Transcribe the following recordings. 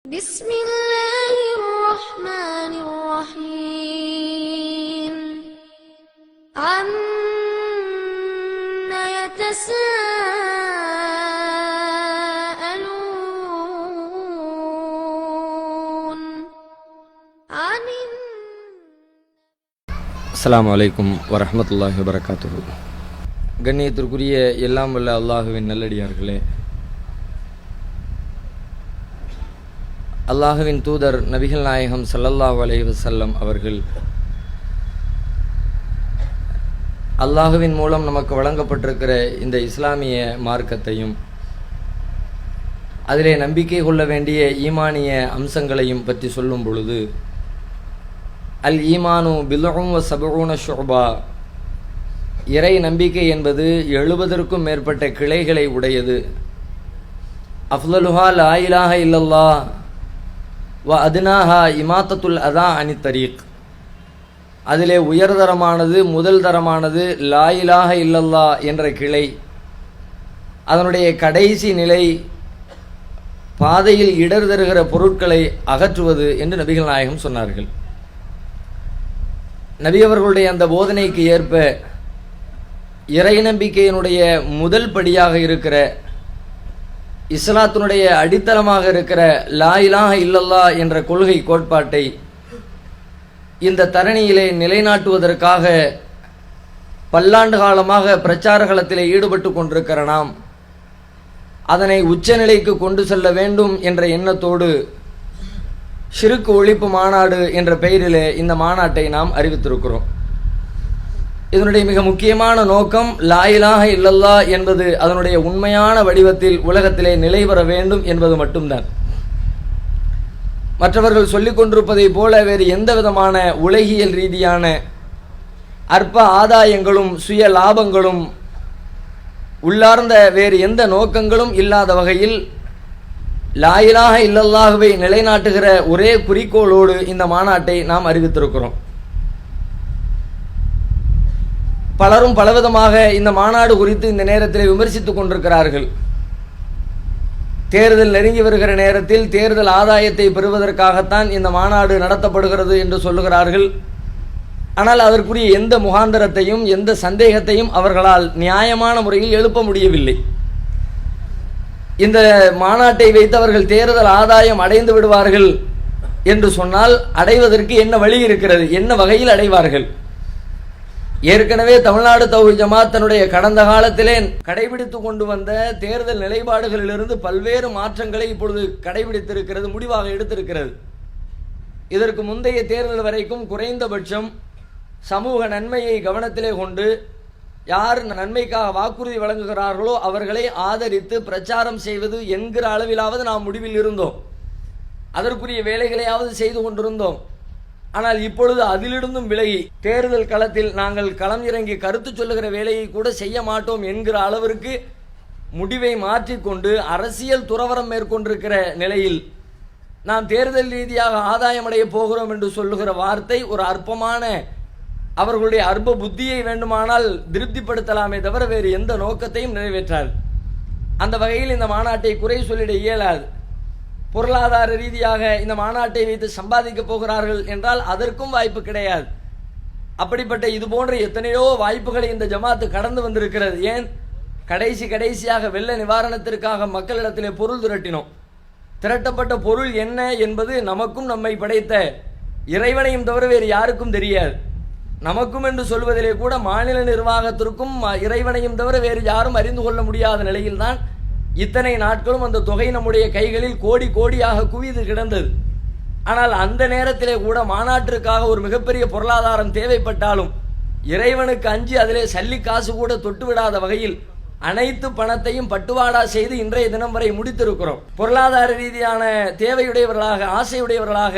بسم الله الرحمن الرحيم عما يتساءلون عن அஸ்ஸலாமு அலைக்கும் வரஹ்மத்துல்லாஹி வபரகாத்துஹு. கண்ணியத்திற்குரிய எல்லாம் வல்ல அல்லாஹுவின் நல்லடியார்களே, அல்லாஹுவின் தூதர் நபிகள் நாயகம் ஸல்லல்லாஹு அலைஹி வஸல்லம் அவர்கள் அல்லாஹுவின் மூலம் நமக்கு வழங்கப்பட்டிருக்கிற இந்த இஸ்லாமிய மார்க்கத்தையும் அதிலே நம்பிக்கை கொள்ள வேண்டிய ஈமானிய அம்சங்களையும் பற்றி சொல்லும் பொழுது, அல் ஈமானு பில்உம் வ சபஊன ஷுபா, இறை நம்பிக்கை என்பது 70க்கும் மேற்பட்ட கிளைகளை உடையது. அஃலலுஹா லா இலாஹ இல்லல்லாஹ் வ அத்னாஹா இமாத்தத்துல் அதா அனி தரீக், அதிலே உயர்தரமானது முதல் தரமானது லா இலாஹ இல்லல்லாஹ் என்ற கிளை. அதனுடைய கடைசி நிலை பாதையில் இடர் தருகிற பொருட்களை அகற்றுவது என்று நபிகள் நாயகம் சொன்னார்கள். நபி அவர்களுடைய அந்த போதனைக்கு ஏற்ப இறை நம்பிக்கையினுடைய முதல் படியாக இருக்கிற, இஸ்லாத்தினுடைய அடித்தளமாக இருக்கிற லா இலாஹ இல்லல்லாஹ் என்ற கொள்கை கோட்பாட்டை இந்த தரணியிலே நிலைநாட்டுவதற்காக பல்லாண்டு காலமாக பிரச்சார களத்திலே ஈடுபட்டு கொண்டிருக்கிற நாம் அதனை உச்சநிலைக்கு கொண்டு செல்ல வேண்டும் என்ற எண்ணத்தோடு ஷிர்க் ஒழிப்பு மாநாடு என்ற பெயரிலே இந்த மாநாட்டை நாம் அறிவித்திருக்கிறோம். இதனுடைய மிக முக்கியமான நோக்கம் லா இலாஹ இல்லல்லாஹ் என்பது அதனுடைய உண்மையான வடிவத்தில் உலகத்திலே நிலை பெற வேண்டும் என்பது மட்டும்தான். மற்றவர்கள் சொல்லிக் கொண்டிருப்பதை போல வேறு எந்த விதமான உலகியல் ரீதியான அற்ப ஆதாயங்களும் சுய லாபங்களும் உள்ளார்ந்த வேறு எந்த நோக்கங்களும் இல்லாத வகையில் லா இலாஹ இல்லல்லாஹுவை நிலைநாட்டுகிற ஒரே குறிக்கோளோடு இந்த மாநாட்டை நாம் அறிவித்திருக்கிறோம். பலரும் பலவிதமாக இந்த மாநாடு குறித்து இந்த நேரத்தில் விமர்சித்துக் கொண்டிருக்கிறார்கள். தேர்தல் நெருங்கி வருகிற நேரத்தில் தேர்தல் ஆதாயத்தை பெறுவதற்காகத்தான் இந்த மாநாடு நடத்தப்படுகிறது என்று சொல்லுகிறார்கள். ஆனால் அதற்குரிய எந்த முகாந்தரத்தையும் எந்த சந்தேகத்தையும் அவர்களால் நியாயமான முறையில் எழுப்ப முடியவில்லை. இந்த மாநாட்டை வைத்து அவர்கள் தேர்தல் ஆதாயம் அடைந்து விடுவார்கள் என்று சொன்னால் அடைவதற்கு என்ன வழி இருக்கிறது? என்ன வகையில் அடைவார்கள்? ஏற்கனவே தமிழ்நாடு தௌஹீத் ஜமாத் தன்னுடைய கடந்த காலத்திலே கடைபிடித்து கொண்டு வந்த தேர்தல் நிலைப்பாடுகளிலிருந்து பல்வேறு மாற்றங்களை இப்பொழுது கடைபிடித்திருக்கிறது, முடிவாக எடுத்திருக்கிறது. இதற்கு முந்தைய தேர்தல் வரைக்கும் குறைந்தபட்சம் சமூக நன்மையை கவனத்திலே கொண்டு யார் நன்மைக்காக வாக்குறுதி வழங்குகிறார்களோ அவர்களை ஆதரித்து பிரச்சாரம் செய்வது என்கிற அளவிலாவது நாம் முடிவில் இருந்தோம். அதற்குரிய வேலைகளையாவது செய்து கொண்டிருந்தோம். ஆனால் இப்பொழுது அதிலிருந்தும் விலகி தேர்தல் களத்தில் நாங்கள் களம் இறங்கி கருத்து சொல்லுகிற வேலையை கூட செய்ய மாட்டோம் என்கிற அளவிற்கு முடிவை மாற்றிக்கொண்டு அரசியல் துறவரம் மேற்கொண்டிருக்கிற நிலையில் நாம் தேர்தல் ரீதியாக ஆதாயம் அடைய போகிறோம் என்று சொல்லுகிற வார்த்தை ஒரு அற்பமான, அவர்களுடைய அற்ப புத்தியை வேண்டுமானால் திருப்திப்படுத்தலாமே தவிர வேறு எந்த நோக்கத்தையும் நிறைவேற்றாது. அந்த வகையில் இந்த மாநாட்டை குறை சொல்லிட இயலாது. பொருளாதார ரீதியாக இந்த மாநாட்டை வைத்து சம்பாதிக்க போகிறார்கள் என்றால் அதற்கும் வாய்ப்பு கிடையாது. அப்படிப்பட்ட இது போன்ற எத்தனையோ வாய்ப்புகளை இந்த ஜமாத்து கடந்து வந்திருக்கிறது. ஏன் கடைசியாக வெள்ள நிவாரணத்திற்காக மக்களிடத்திலே பொருள் திரட்டினோம். திரட்டப்பட்ட பொருள் என்ன என்பது நமக்கும் நம்மை படைத்த இறைவனையும் தவிர வேறு யாருக்கும் தெரியாது. நமக்கும் என்று சொல்வதிலே கூட மாநில நிர்வாகத்திற்கும் இறைவனையும் தவிர வேறு யாரும் அறிந்து கொள்ள முடியாத நிலையில்தான் இத்தனை நாட்களும் அந்த தொகை நம்முடைய கைகளில் கோடி கோடியாக குவிந்து கிடந்தது. ஆனால் அந்த நேரத்திலே கூட மாநாட்டிற்காக ஒரு மிகப்பெரிய பொருளாதாரம் தேவைப்பட்டாலும் இறைவனுக்கு அஞ்சி அதிலே சல்லி காசு கூட தொட்டு விடாத வகையில் அனைத்து பணத்தையும் பட்டுவாடா செய்து இன்றைய தினம் வரை முடித்திருக்கிறோம். பொருளாதார ரீதியான தேவையுடையவர்களாக, ஆசையுடையவர்களாக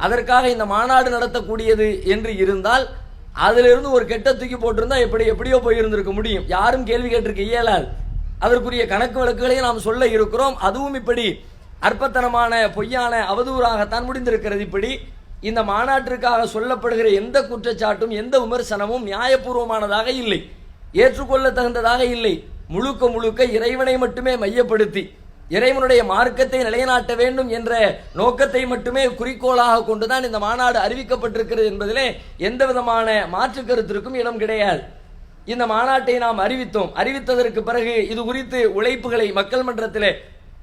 அதற்காக இந்த மாநாடு நடத்தக்கூடியது என்று இருந்தால் அதிலிருந்து ஒரு கெட்ட தூக்கி போட்டிருந்தா எப்படியோ போயிருந்திருக்க முடியும். யாரும் கேள்வி கேட்டிருக்க இயலாது. அதற்குரிய கணக்கு வழக்குகளையும் நாம் சொல்ல இருக்கிறோம். அதுவும் இப்படி அற்பத்தனமான பொய்யான அவதூறாகத்தான் முடிந்திருக்கிறது. இப்படி இந்த மாநாட்டிற்காக சொல்லப்படுகிற எந்த குற்றச்சாட்டும் எந்த விமர்சனமும் நியாயபூர்வமானதாக இல்லை, ஏற்றுக்கொள்ள தகுந்ததாக இல்லை. முழுக்க இறைவனை மட்டுமே மையப்படுத்தி இறைவனுடைய மார்க்கத்தை நிலைநாட்ட வேண்டும் என்ற நோக்கத்தை மட்டுமே குறிக்கோளாக கொண்டுதான் இந்த மாநாடு அறிவிக்கப்பட்டிருக்கிறது என்பதிலே எந்த விதமான மாற்று கருத்திற்கும் இடம் கிடையாது. இந்த மாநாட்டை நாம் அறிவித்ததற்கு பிறகு இது குறித்து உழைப்புகளை மக்கள் மன்றத்திலே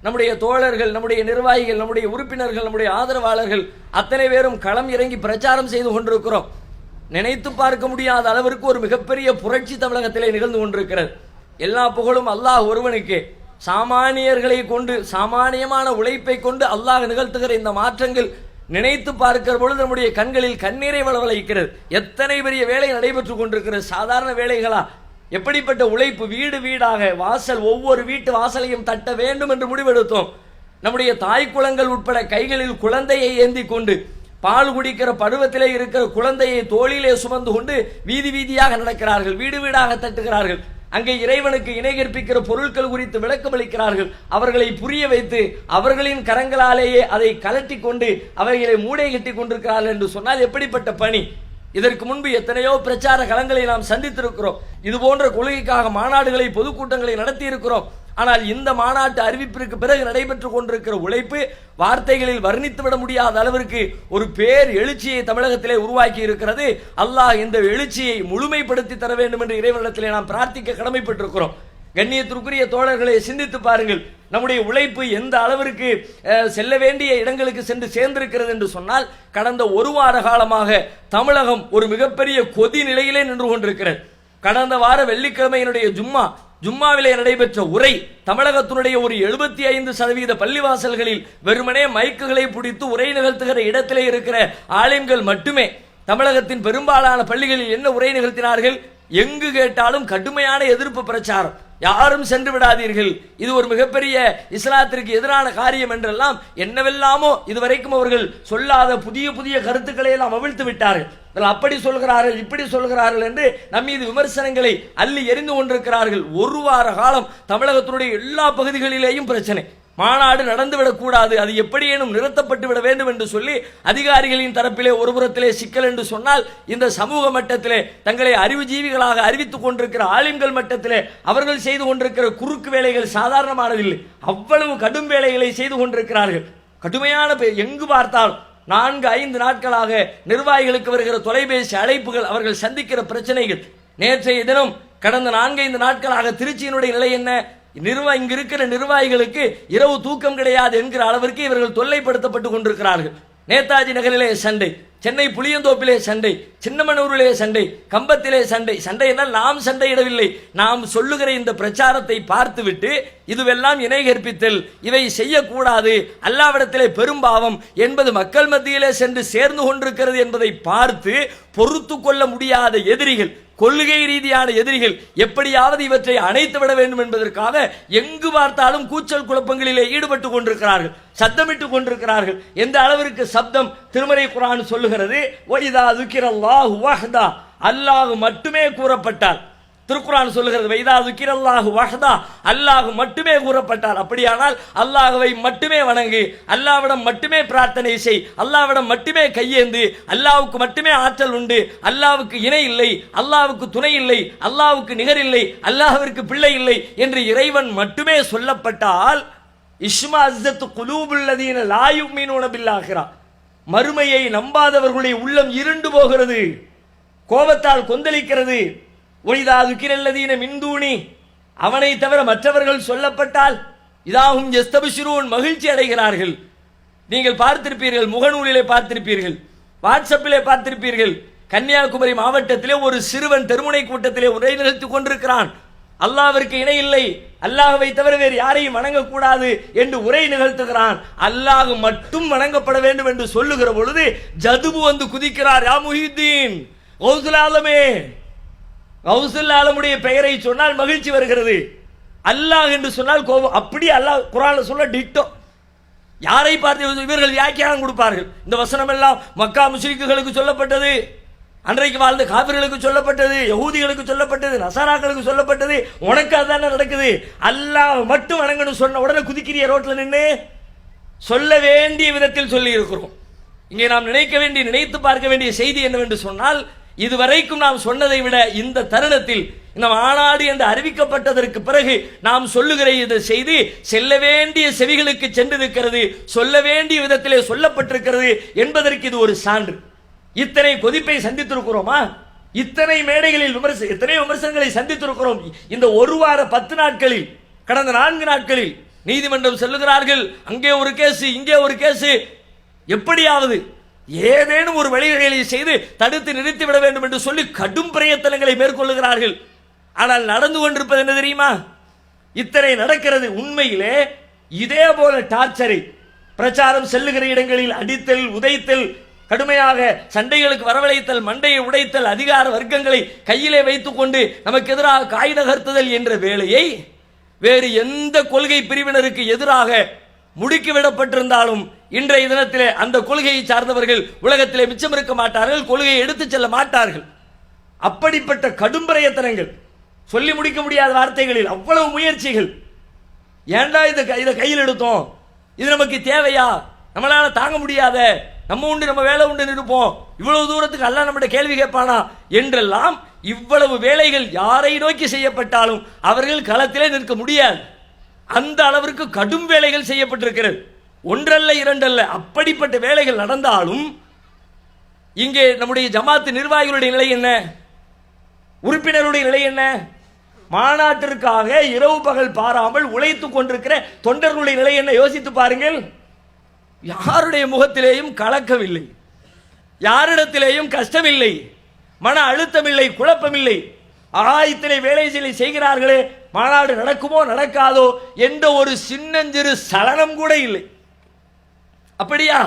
நம்முடைய தோழர்கள், நம்முடைய நிர்வாகிகள், நம்முடைய உறுப்பினர்கள், நம்முடைய ஆதரவாளர்கள் அத்தனை பேரும் களம் இறங்கி பிரச்சாரம் செய்து கொண்டிருக்கிறோம். நினைத்து பார்க்க முடியாத அளவிற்கு ஒரு மிகப்பெரிய புரட்சி தமிழகத்திலே நிகழ்ந்து கொண்டிருக்கிறது. எல்லா புகழும் அல்லாஹ் ஒருவனுக்கு. சாமானியர்களை கொண்டு, சாமானியமான உழைப்பை கொண்டு அல்லாஹ் நிகழ்த்துகிற இந்த மாற்றங்கள் நினைத்து பார்க்கிற பொழுது நம்முடைய கண்களில் கண்ணீரை வளவழைக்கிறது. எத்தனை பெரிய வேலை நடைபெற்றுக் கொண்டிருக்கிறது. சாதாரண வேலைகளா? எப்படிப்பட்ட உழைப்பு! வீடு வீடாக வாசல், ஒவ்வொரு வீட்டு வாசலையும் தட்ட வேண்டும் என்று முடிவெடுத்தோம். நம்முடைய தாய் குளங்கள் உட்பட கைகளில் குழந்தையை ஏந்தி கொண்டு, பால் குடிக்கிற பருவத்திலே இருக்கிற குழந்தையை தோளிலே சுமந்து கொண்டு வீதி வீதியாக நடக்கிறார்கள், வீடு வீடாக தட்டுகிறார்கள். அங்கே இறைவனுக்கு இணை கற்பிக்கிற பொருட்கள் குறித்து விளக்கம் அளிக்கிறார்கள். அவர்களை புரிய வைத்து அவர்களின் கரங்களாலேயே அதை கலட்டி கொண்டு அவைகளை மூடை கட்டி கொண்டிருக்கிறார்கள் என்று சொன்னால் எப்படிப்பட்ட பணி! இதற்கு முன்பு எத்தனையோ பிரச்சார களங்களை நாம் சந்தித்திருக்கிறோம். இது போன்ற கொள்கைக்காக மாநாடுகளை, பொதுக்கூட்டங்களை நடத்தி இருக்கிறோம். ஆனால் இந்த மாநாட்டு அறிவிப்பிற்கு பிறகு நடைபெற்றுக் கொண்டிருக்கிற உழைப்பு வார்த்தைகளில் வர்ணித்துவிட முடியாத அளவிற்கு ஒரு பேர் எழுச்சியை தமிழகத்திலே உருவாக்கி இருக்கிறது. அல்லாஹ் இந்த எழுச்சியை முழுமைப்படுத்தி தர வேண்டும் என்று இறைவனிடத்திலே நாம் பிரார்த்திக்க கடமைப்பட்டிருக்கிறோம். கண்ணியத்திற்குரிய தோழர்களை சிந்தித்து பாருங்கள். நம்முடைய உழைப்பு எந்த அளவிற்கு செல்ல வேண்டிய இடங்களுக்கு சென்று சேர்ந்திருக்கிறது என்று சொன்னால், கடந்த ஒரு வார காலமாக தமிழகம் ஒரு மிகப்பெரிய கொதி நிலையிலே நின்று கொண்டிருக்கிறது. கடந்த வார வெள்ளிக்கிழமையினுடைய ஜும்மாவிலே நடைபெற்ற உரை தமிழகத்தினுடைய ஒரு 75% பள்ளிவாசல்களில் வெறுமனே மைக்குகளை பிடித்து உரை நிகழ்த்துகிற இடத்திலே இருக்கிற ஆலிம்கள் மட்டுமே தமிழகத்தின் பெரும்பாலான பள்ளிகளில் என்ன உரை நிகழ்த்தினார்கள்? எங்கு கேட்டாலும் கடுமையான எதிர்ப்பு பிரச்சாரம். யாரும் சென்று விடாதீர்கள், இது ஒரு மிகப்பெரிய இஸ்லாத்திற்கு எதிரான காரியம் என்றெல்லாம் என்னவெல்லாமோ இதுவரைக்கும் அவர்கள் சொல்லாத புதிய புதிய கருத்துக்களை எல்லாம் அவிழ்த்து விட்டார்கள். அப்படி சொல்கிறார்கள், இப்படி சொல்கிறார்கள் என்று நம்மீது விமர்சனங்களை அள்ளி எறிந்து கொண்டிருக்கிறார்கள். ஒரு வார காலம் தமிழகத்தினுடைய எல்லா பகுதிகளிலேயும் பிரச்சனை. மாநாடு நடந்துவிடக் கூடாது, அது எப்படியேனும் நிறுத்தப்பட்டு விட வேண்டும் என்று சொல்லி அதிகாரிகளின் தரப்பிலே ஒரு புறத்திலே சிக்கல் என்று சொன்னால், இந்த சமூக மட்டத்திலே தங்களை அறிவுஜீவிகளாக அறிவித்துக் கொண்டிருக்கிற ஆலிம்கள் மட்டத்திலே அவர்கள் செய்து கொண்டிருக்கிற குறுக்கு வேலைகள் சாதாரணமானதில்லை. அவ்வளவு கடும் வேலைகளை செய்து கொண்டிருக்கிறார்கள். கடுமையான எங்கு பார்த்தால் 4-5 நாட்களாக நிர்வாகிகளுக்கு வருகிற தொலைபேசி அழைப்புகள், அவர்கள் சந்திக்கிற பிரச்சனைகள். நேற்றைய தினம் கடந்த 4-5 நாட்களாக திருச்சியினுடைய நிலை என்ன? இங்கு இருக்கிற நிர்வாகிகளுக்கு இரவு தூக்கம் கிடையாது என்கிற அளவிற்கு இவர்கள் தொல்லைப்படுத்தப்பட்டு கொண்டிருக்கிறார்கள். நேதாஜி நகரிலே சண்டை, சென்னை புளியந்தோப்பிலே சண்டை, சின்னமனூரிலே சண்டை, கம்பத்திலே சண்டை. சண்டை என்றால் நாம் சண்டையிடவில்லை, நாம் சொல்லுகிற இந்த பிரச்சாரத்தை பார்த்துவிட்டு இதுவெல்லாம் இணை கற்பித்தல், இவை செய்யக்கூடாது, அல்லாவிடத்திலே பெரும்பாவம் என்பது மக்கள் மத்தியிலே சென்று சேர்ந்து கொண்டிருக்கிறது என்பதை பார்த்து பொறுத்து கொள்ள முடியாத எதிரிகள், கொள்கை ரீதியான எதிரிகள் எப்படியாவது இவற்றை அணைத்து விட வேண்டும் என்பதற்காக எங்கு பார்த்தாலும் கூச்சல் குழப்பங்களிலே ஈடுபட்டு கொண்டிருக்கிறார்கள், சத்தமிட்டுக் கொண்டிருக்கிறார்கள். எந்த அளவிற்கு சப்தம்! திருமறை குர்ஆன் சொல்லுகிறது, வைதா ذுக்கிரல்லாஹு வஹ்தா, அல்லாஹ் மட்டுமே கூறப்பட்டால். திருக்குர்ஆன் சொல்லுகிறது, வைதா ذுக்கிரல்லாஹு வஹ்தா, அல்லாஹ் மட்டுமே கூறப்பட்டால். அப்படியானால் அல்லாஹ்வை மட்டுமே வணங்கு, அல்லாஹ்விடம் மட்டுமே பிரார்த்தனை செய், அல்லாஹ்விடம் மட்டுமே கையேந்து, அல்லாஹ்வுக்கு மட்டுமே ஆற்றல் உண்டு, அல்லாஹ்வுக்கு இணை இல்லை, அல்லாஹ்வுக்கு துணை இல்லை, அல்லாஹ்வுக்கு நிகர் இல்லை, அல்லாஹ்விற்கு பிள்ளை இல்லை என்று இறைவன் மட்டுமே சொல்லப்பட்டால், இஸ்மா அஸ்ஸத்து குலூபுல் லதீன லா யுமினூன பில் ஆகிரா, மறுமையை நம்பாதவர்களுடைய உள்ளம் இருண்டு போகிறது, கோபத்தால் கொந்தளிக்கிறது. ஒய்தா ذுக்கிரல்லதீன மின் தூனி, அவனை தவிர மற்றவர்கள் சொல்லப்பட்டால் இதாகும் யஸ்தபிஷிரூன், மகிழ்ச்சி அடைகிறார்கள். நீங்கள் பார்த்திருப்பீர்கள், முகநூலிலே பார்த்திருப்பீர்கள், வாட்ஸ்அப்பிலே பார்த்திருப்பீர்கள். கன்னியாகுமரி மாவட்டத்திலே ஒரு சிறுவன் தெருமுனை கூட்டத்திலே உரை நிகழ்த்திக் கொண்டிருக்கிறான். அல்லாஹ்விற்கு இணை இல்லை, அல்லாஹ்வை தவிர வேறு யாரையும் வணங்கக்கூடாது என்று உரை நிகழ்த்துகிறான். அல்லாஹ் மட்டும் வணங்கப்பட வேண்டும் என்று சொல்லுகிற பொழுது ஜதுபு வந்து குதிக்கிறார். யா முஹிதீன், கௌசுல் ஆலமே, கௌசுல் ஆலமுடைய பெயரை சொன்னால் மகிழ்ச்சி வருகிறது, அல்லாஹ் என்று சொன்னால் கோபம். அப்படி அல்லாஹ் குர்ஆன்ல சொல்ல டிட்டோ. யாரை பார்த்து இவர்கள் வியாக்கியானம் கொடுப்பார்கள்? இந்த வசனம் எல்லாம் மக்கா முஸ்லிக்குகளுக்கு சொல்லப்பட்டது, அன்றைக்கு வாழ்ந்த காபிர்களுக்கு சொல்லப்பட்டது, யகூதிகளுக்கு சொல்லப்பட்டது, நசாராக்களுக்கு சொல்லப்பட்டது. உனக்கு அதானே நடக்குது. அல்லாஹ் மட்டும் வணங்கணும் சொன்ன உடனே குதிக்கிறிய ரோட்ல நின்று. சொல்ல வேண்டிய விதத்தில் சொல்லி இருக்கிறோம். இங்கே நாம் நினைத்து பார்க்க வேண்டிய செய்தி என்னவென்று சொன்னால், இதுவரைக்கும் நாம் சொன்னதை விட இந்த தருணத்தில் இந்த மாநாடு என்று அறிவிக்கப்பட்டதற்கு பிறகு நாம் சொல்லுகிற இந்த செய்தி செல்ல வேண்டிய செவிகளுக்கு சென்றிருக்கிறது, சொல்ல வேண்டிய விதத்திலே சொல்லப்பட்டிருக்கிறது என்பதற்கு இது ஒரு சான்று. இத்தனை கொதிப்பை சந்தித்திருக்கிறோமா? இத்தனை மேடைகளில் எத்தனை விமர்சனங்களை சந்தித்திருக்கிறோம். இந்த ஒரு வார 10 நாட்களில், கடந்த 4 நாட்களில் நீதிமன்றம் செல்லுகிறார்கள், அங்கே ஒரு கேஸ், இங்கே ஒரு கேஸ். எப்படியாவது ஏதேனும் ஒரு வழிவகைகளை செய்து தடுத்து நிறுத்திவிட வேண்டும் என்று சொல்லி கடும் பிரயத்தனங்களை மேற்கொள்ளுகிறார்கள். ஆனால் நடந்து கொண்டிருப்பது என்ன தெரியுமா? இத்தனை நடக்கிறது. உண்மையிலே இதே போல டார்ச்சரை பிரச்சாரம் செல்லுகிற இடங்களில் அடித்தல், உதைத்தல், கடுமையாக சண்டைகளுக்கு வரவழைத்தல், மண்டையை உடைத்தல், அதிகார வர்க்கங்களை கையிலே வைத்துக் கொண்டு நமக்கு எதிராக காய் நகர்த்துதல் என்ற வேலையை வேறு எந்த கொள்கை பிரிவினருக்கு எதிராக முடுக்கிவிடப்பட்டிருந்தாலும் இன்றைய தினத்திலே அந்த கொள்கையை சார்ந்தவர்கள் உலகத்திலே மிச்சம் இருக்க மாட்டார்கள், கொள்கையை எடுத்துச் செல்ல மாட்டார்கள். அப்படிப்பட்ட கடும் பிரயத்தனங்கள், சொல்லி முடிக்க முடியாத வார்த்தைகளில் அவ்வளவு முயற்சிகள். ஏண்டா இதை கையில் எடுத்தோம், இது நமக்கு தேவையா, நம்மளால தாங்க முடியாத, நம்ம உண்டு நம்ம வேலை உண்டு இருப்போம், இவ்வளவு தூரத்துக்கு அல்லாஹ் நம்மகிட்ட கேள்வி கேட்பானா என்றெல்லாம் இவ்வளவு வேலைகள் யாரை நோக்கி செய்யப்பட்டாலும் அவர்கள் களத்திலே நிற்க முடியாது. அந்த அளவிற்கு கடும் வேலைகள் செய்யப்பட்டிருக்கிறது. ஒன்றல்ல இரண்டல்ல, அப்படிப்பட்ட வேலைகள் நடந்தாலும் இங்கே நம்முடைய ஜமாத்து நிர்வாகிகளுடைய நிலை என்ன, உறுப்பினருடைய நிலை என்ன? மாநாட்டிற்காக இரவு பகல் பாராமல் உழைத்துக் கொண்டிருக்கிற தொண்டர்களுடைய நிலை என்ன? யோசித்து பாருங்கள். யாருடைய முகத்திலேயும் கலக்கமில்லை, யாரிடத்திலேயும் கஷ்டமில்லை, மன அழுத்தமில்லை, குழப்பமில்லை. இத்தனை வேலைகளை செய்கிறார்களே, மாநாடு நடக்குமோ நடக்காதோ என்ற ஒரு சின்னஞ்சிறு சலனம் கூட இல்லை. அப்படியா?